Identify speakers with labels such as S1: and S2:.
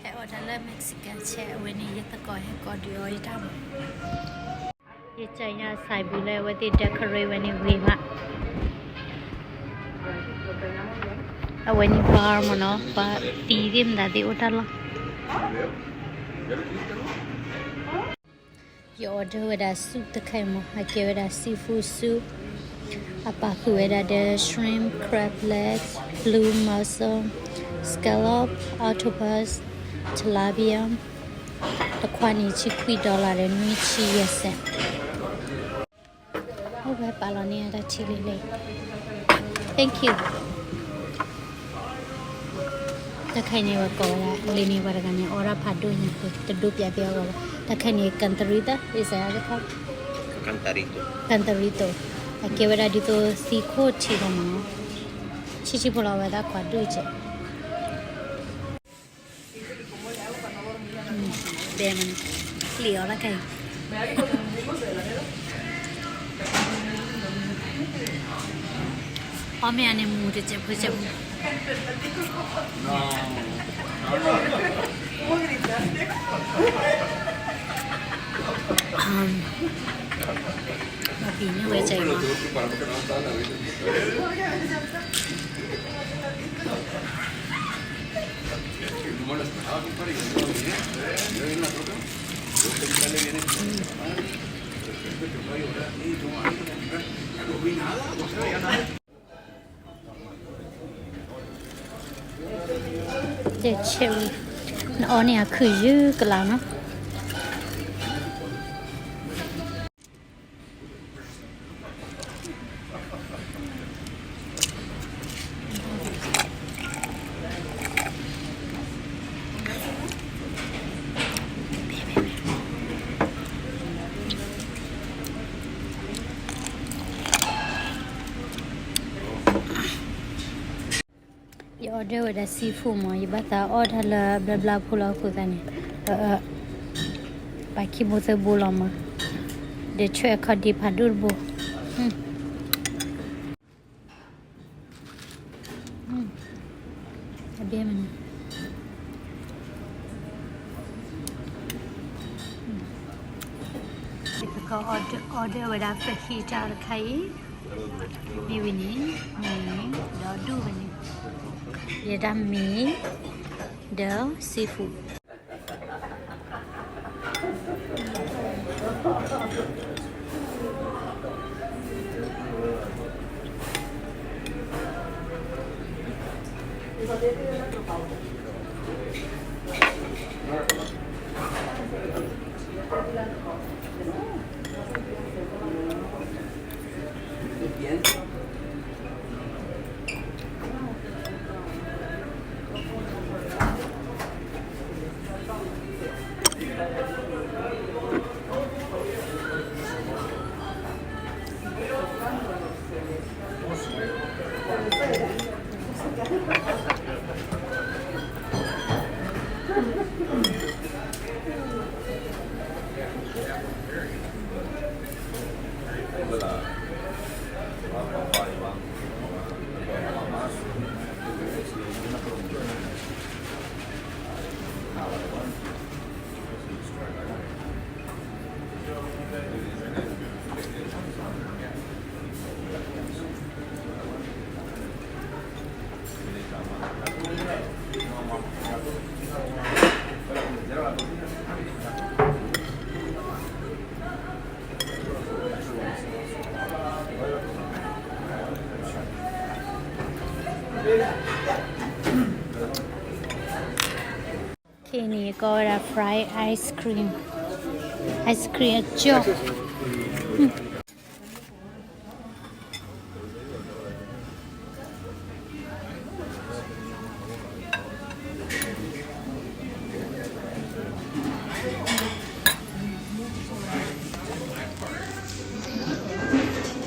S1: Hay order Mexican chair when you get the guy got your item. You China Saibula with the decorate when you win up. When you farm or not, but the that the hotel. You order with a soup the camo. I give it a seafood soup. Apaku with the shrimp, crab legs, blue mussel, scallop, octopus, tilapia. The quantity $3 and michi yes. Oh, we're balonia that chili. Thank you. The kind of go Lini Varagani or a paduin, the dupia. The kind of cantarita is a cantarito. I give it a little seco chilomano. Chichipola with a quaduce. Demon. Clear like How many mood is it? Mabini way chạy the cherry nó nè khử dư cái là nó order with a seafood mo ibata order la bla bla pula ko tani ba ki bo se bolama de chwe khadi phadur bo abe man ko order with a fajita khai ni wini ni do du wini Yadami the seafood. Kenny got a fried ice cream. Ice cream joke.